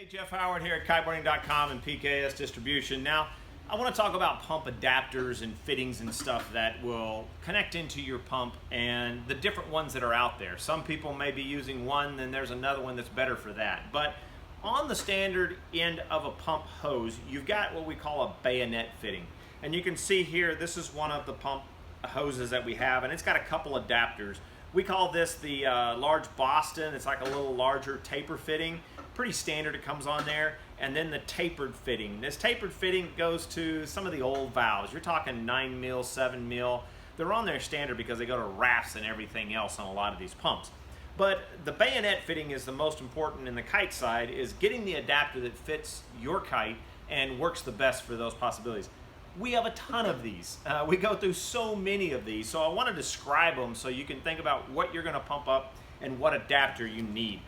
Hey, Jeff Howard here at kiteboarding.com and PKS Distribution. Now, I want to talk about pump adapters and fittings and stuff that will connect into your pump and the different ones that are out there. Some people may be using one, then there's another one that's better for that. But on the standard end of a pump hose, you've got what we call a bayonet fitting. And you can see here, this is one of the pump hoses that we have, and it's got a couple adapters. We call this the large Boston. It's like a little larger taper fitting. Pretty standard, it comes on there. And then the tapered fitting. This tapered fitting goes to some of the old valves. You're talking 9 mil, 7 mil. They're on their standard because they go to rafts and everything else on a lot of these pumps. But the bayonet fitting is the most important in the Kite side, is getting the adapter that fits your Kite and works the best for those possibilities. We have a ton of these. We go through so many of these, so I want to describe them so you can think about what you're going to pump up and what adapter you need.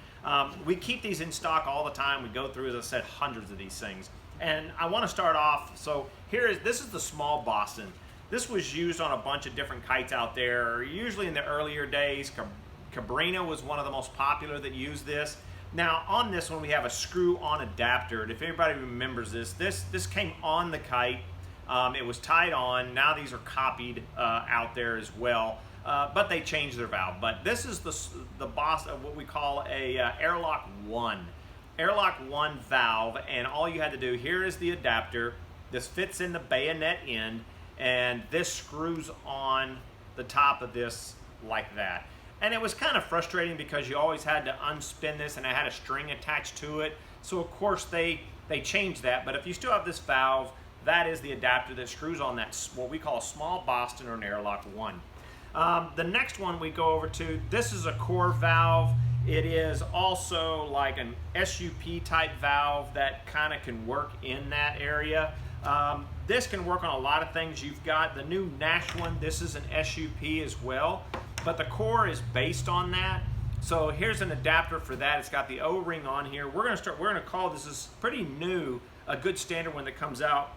We keep these in stock all the time. We go through, as I said, hundreds of these things. And I want to start off, so this is the small Boston. This was used on a bunch of different kites out there, usually in the earlier days. Cabrina was one of the most popular that used this. Now on this one we have a screw-on adapter, and if anybody remembers this came on the Kite. It was tied on. Now these are copied out there as well, but they changed their valve. But this is the boss of what we call a Airlock 1. Airlock 1 valve, and all you had to do, here is the adapter. This fits in the bayonet end, and this screws on the top of this like that. And it was kind of frustrating because you always had to unspin this, and it had a string attached to it. So of course they changed that, but if you still have this valve, that is the adapter that screws on that, what we call a small Boston or an Airlock 1. The next one we go over to, this is a core valve. It is also like an SUP type valve that kind of can work in that area. This can work on a lot of things. You've got the new Nash one. This is an SUP as well, but the core is based on that. So here's an adapter for that. It's got the O-ring on here. We're gonna call this pretty new, a good standard one that comes out.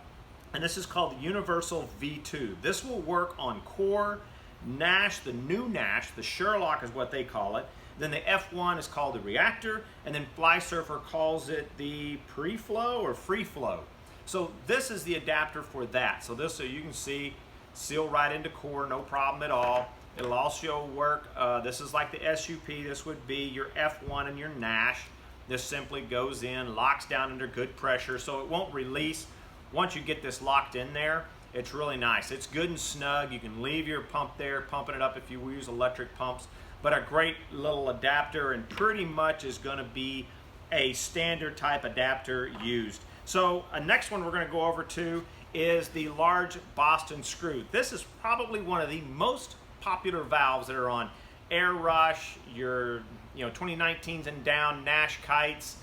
And this is called the Universal V2. This will work on core, Nash, the new Nash, the Sherlock is what they call it. Then the F1 is called the reactor, and then Fly Surfer calls it the pre-flow or free flow. So this is the adapter for that. So you can see, seal right into core, no problem at all. It'll also work, this is like the SUP, this would be your F1 and your Nash. This simply goes in, locks down under good pressure, so it won't release. Once you get this locked in there, it's really nice. It's good and snug. You can leave your pump there, pumping it up if you use electric pumps, but a great little adapter, and pretty much is going to be a standard type adapter used. So next one we're going to go over to is the large Boston screw. This is probably one of the most popular valves that are on Air Rush, your 2019s and down Nash kites,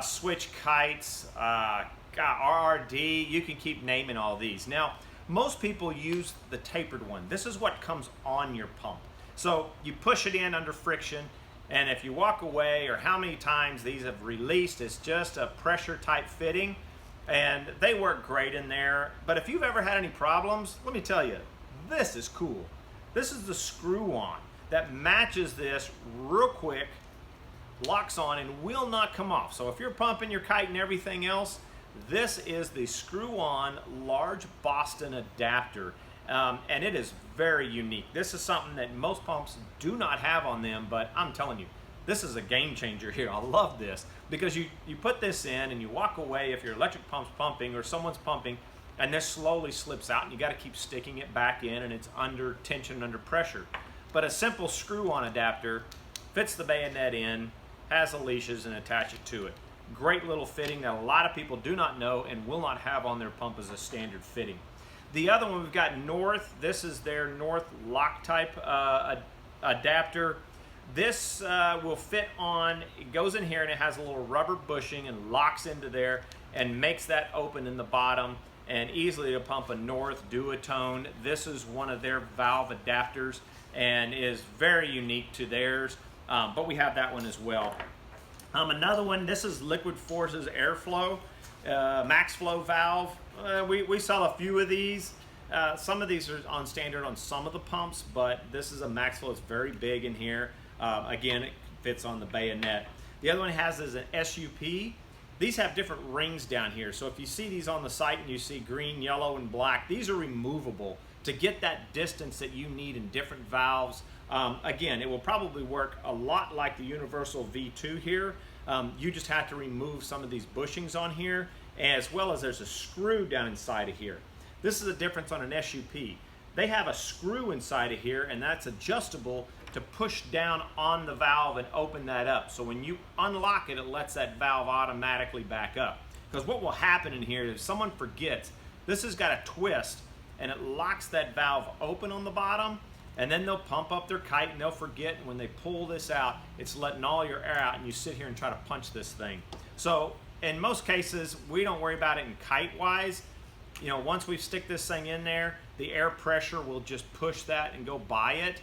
Switch kites, RRD, you can keep naming all these. Now, most people use the tapered one. This is what comes on your pump. So you push it in under friction, and if you walk away, or how many times these have released, it's just a pressure type fitting, and they work great in there. But if you've ever had any problems, let me tell you, this is cool. This is the screw-on that matches this real quick, locks on, and will not come off. So if you're pumping your Kite and everything else, this is the screw-on large Boston adapter, and it is very unique. This is something that most pumps do not have on them, but I'm telling you, this is a game changer here. I love this because you put this in and you walk away if your electric pump's pumping or someone's pumping, and this slowly slips out, and you got to keep sticking it back in, and it's under tension, under pressure. But a simple screw-on adapter fits the bayonet in, has the leashes, and attach it to it. Great little fitting that a lot of people do not know and will not have on their pump as a standard fitting. The other one we've got North. This is their North lock type adapter. This will fit on, it goes in here and it has a little rubber bushing and locks into there and makes that open in the bottom, and easily to pump a North duotone. This is one of their valve adapters and is very unique to theirs, but we have that one as well. Another one, this is Liquid Force's Airflow, Max Flow valve. We sell a few of these. Some of these are on standard on some of the pumps, but this is a Max Flow. It's very big in here. Again, it fits on the bayonet. The other one has is an SUP, these have different rings down here. So if you see these on the site and you see green, yellow, and black, these are removable to get that distance that you need in different valves. Again, it will probably work a lot like the universal V2 here. You just have to remove some of these bushings on here, as well as there's a screw down inside of here. This is a difference on an SUP. They have a screw inside of here, and that's adjustable to push down on the valve and open that up. So when you unlock it, it lets that valve automatically back up. Because what will happen in here is if someone forgets, this has got a twist, and it locks that valve open on the bottom, and then they'll pump up their kite and they'll forget, and when they pull this out, it's letting all your air out, and you sit here and try to punch this thing. So in most cases, we don't worry about it in kite wise. You know, once we stick this thing in there, the air pressure will just push that and go by it.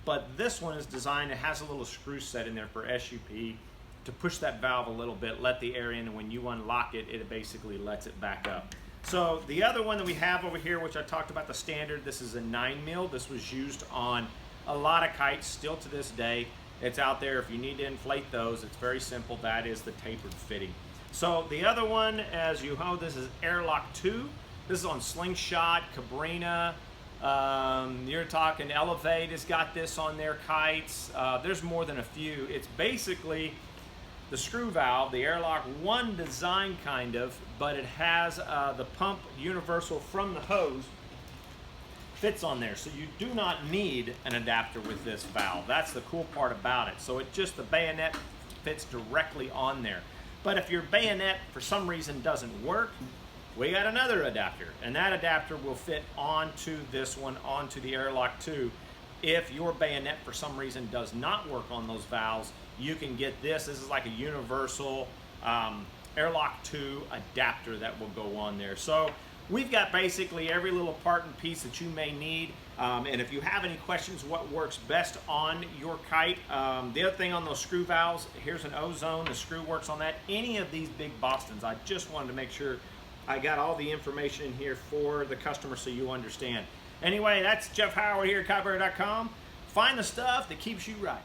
But this one is designed, it has a little screw set in there for SUP to push that valve a little bit, let the air in, and when you unlock it, it basically lets it back up. So the other one that we have over here, which I talked about the standard, this is a 9 mil. This was used on a lot of kites, still to this day. It's out there if you need to inflate those. It's very simple. That is the tapered fitting. So the other one, as you know, this is Airlock 2. This is on Slingshot, Cabrina. You're talking Elevate has got this on their kites. There's more than a few. It's basically the screw valve, the Airlock 1 design kind of, but it has the pump universal from the hose fits on there. So you do not need an adapter with this valve. That's the cool part about it. So it just, the bayonet fits directly on there. But if your bayonet for some reason doesn't work, we got another adapter, and that adapter will fit onto this one, onto the Airlock 2. If your bayonet for some reason does not work on those valves, you can get this. This is like a universal Airlock 2 adapter that will go on there. So we've got basically every little part and piece that you may need. And if you have any questions what works best on your kite, the other thing on those screw valves, here's an ozone, the screw works on that. Any of these big Bostons, I just wanted to make sure I got all the information in here for the customer so you understand. Anyway, that's Jeff Howard here at kiteboarding.com. Find the stuff that keeps you riding.